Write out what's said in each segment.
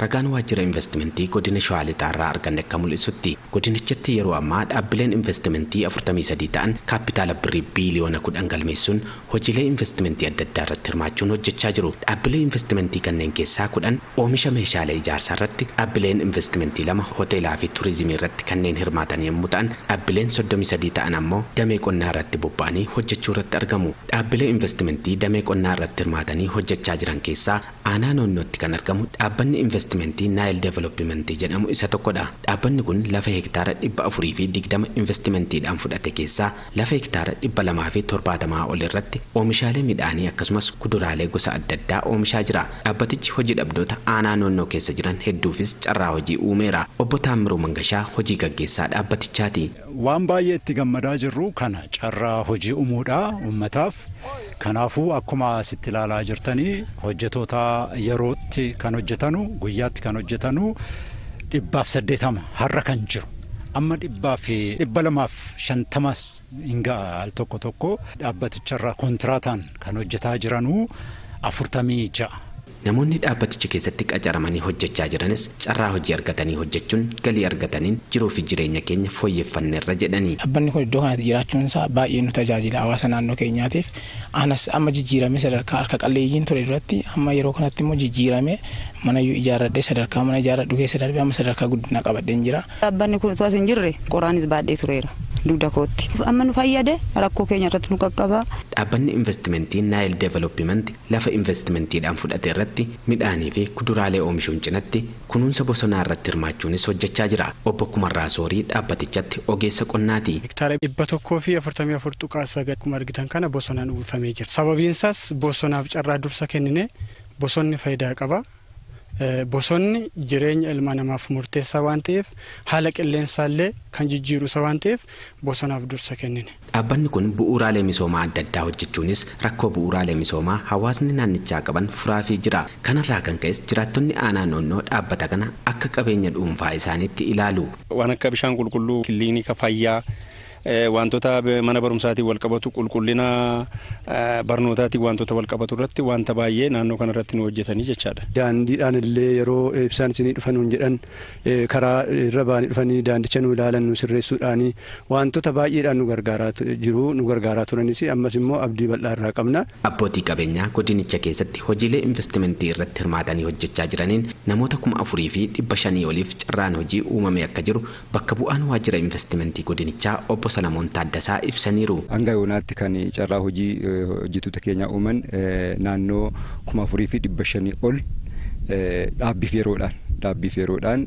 ragaan waajjira investimentii godina Shawaa lixaarraa arganne akka mul'isutti godinichatti yeroo ammaa dhaabbileen investimentii 43 ta'an kaapitaala birrii biiliyoona 10 galmeessuun hojiilee investimentii adda addaa irratti hirmaachuun hojjechaa jiru. Dhaabbilee investimentii kanneen keessaa 10 oomisha meeshaalee ijaarsaa irratti, dhaabbileen investimentii 2 hoteelaa fi turizimii irratti kanneen hirmaatan yommuu ta'an, dhaabbileen 33 ta'an ammoo damee qonnaa irratti bobba'anii hojjechuu irratti argamu. Dhaabbilee investimentii damee qonnaa irratti hirmaatanii hojjechaa jiran keessaa aanaa noonnootti kan argamu dhaabbanni investimentii Naayil Developmentii jedhamu isa tokkodha. Dhaabbanni kun lafa hektaara 420 investimentiidhaan fudhate keessaa lafa hektaara 270 ol irratti oomishaalee midhaanii akkasumas kuduraalee gosa adda addaa oomishaa jira. Dhaabbatichi hojii dhabdoota aanaa noonnoo keessa jiran hedduufis carraa hojii uumeera. Obbo Taamiruu Mangashaa hojii gaggeessaa dhaabbatichaati. Waan baay'ee itti gammadaa jirru kana carraa hojii uumuudha uummataaf. Kanaafuu akkuma asitti ilaalaa jirtanii hojjetoota yerootti kan hojjetanu guyyaatti kan hojjetanu 180 har'a kan jiru amma 250 hinga al tokko dhaabbaticharraa kontiraataan kan hojjetaa jiranuu 46. Namoonni dhaabbaticha keessatti qacaramanii hojjechaa jiranis carraa hojii argatanii hojjechuun galii argataniin jiruu fi jireenya keenya fooyyeffanneerra jedhanii. Dhaabbanni kun iddoo kanatti jiraachuun isaa baay'ee nu tajaajila hawaasa naannoo keenyaatiif. Anas amma jijjiiramee sadarkaa harka qalleeyyiin ture duratti amma yeroo kanatti immoo jijjiiramee mana ijaarradhee sadarkaa mana ijaarradhu keessa darbee amma sadarkaa guddinaa qabadheen jira. Dhaabbanni kun utuu as hin jirre qoraanis baadhee tureera. Dugda kootti amma nu fayyade rakkoo keenya irratti nu qaqqaba. Dhaabbanni investimentii Naayil Developmentii lafa investimentiidhaan fudhate irratti midhaanii fi kuduraalee oomishuun cinatti kunuunsa bosonaa irratti hirmaachuunis hojjechaa jira. Obbo Kumarraa Soorii dhaabbatichatti ogeessa qonnaati. Hektaara 144 akkuma argitan kana bosonaan uwwifamee jira. Sababiin isaas bosonaaf carraa dursa kennine bosonni faayidaa qaba. Bosonni jireenya ilma namaaf murteessaa waan ta'eef haala qilleensaallee kan jijjiiru waan ta'eef bosonaaf dursa kennine. Dhaabbanni kun bu'uuraalee misoomaa adda addaa hojjechuunis rakkoo bu'uuraalee misoomaa hawaasni naannichaa qaban furaafii jira. Kanarraa kan ka'es jiraattonni aanaa noonnoo dhaabbata kana akka qabeenya dhuunfaa isaaniitti ilaalu. Waan akka bishaan qulqulluu, kiliinika fayyaa, wantoota mana barumsaatiin wal qabatu, qulqullina barnootaatiin wantoota wal qabatu irratti wanta baay'ee naannoo kana irratti nu hojjetanii jechaadha. Daandiidhaan illee yeroo ibsaan isinii dhufan jedhan karaa irra baanii dhufanii daandicha nu ilaalan nu sirreessuudhaan wantoota baay'eedhaan nu gargaaraa jiru, nu gargaaraa turanis ammas immoo abdii bal'aa irraa qabna. Abbootii qabeenyaa godinicha keessatti hojiilee investimentii irratti hirmaatanii hojjechaa jiraniin namoota 4,500 oliif carraan hojii uumame akka jiru bakka bu'aan waajjira investimentii godinichaa Obbo Salamoon Taaddasaa ibsaniiru. Hanga yoonaatti kan carraa hojii hojjettoota keenyaa uuman naannoo 4,500 ol dhaabbiif yeroodhaan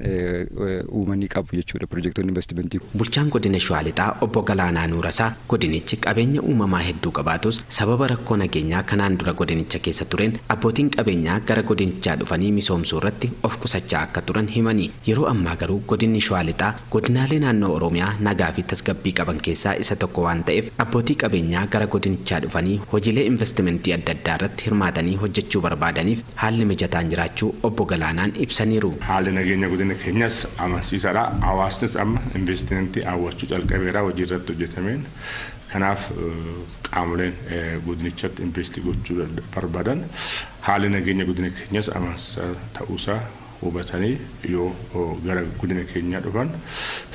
uumanii qabu jechuudha piroojektonni investimentii. Bulchaan godina Shawaa lixaa Obbo Galaanaa Nuurasaa godinichi qabeenya uumamaa hedduu qabaatus sababa rakkoo nageenyaa kanaan dura godinicha keessa tureen abbootiin qabeenyaa gara godinichaa dhufanii misoomsuu irratti of qusachaa akka turan himanii. Yeroo ammaa garuu godinni Shawaa lixaa godinaalee naannoo Oromiyaa nagaa fi tasgabbii qaban keessaa isa tokko waan ta'eef abbootii qabeenyaa gara godinichaa dhufanii hojiilee investimentii adda addaa irratti hirmaatanii hojjechuu barbaadaniif haalli mijataan jiraachuu Obbo Galaanaan ibsaniiru. Haalli nageenya godina keenyas amansiisaadha. Hawaasnis amma investimentii hawwachuu calqabeera hojii irratti hojjetameen. Kanaaf qaamoleen godinichatti investii gochuu barbaadan haalli nageenya godina keenyas amansiisaa ta'uusaa hubatanii yoo gara godina keenyaa dhufan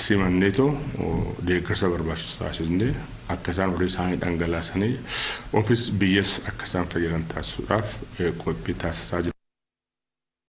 simanneetoo deeggarsa barbaachisu taasisnee akka isaan horii isaanii dhangalaasanii ofis biyyas akka isaan fayyadan taasisuudhaaf qophii taasisaa jiru.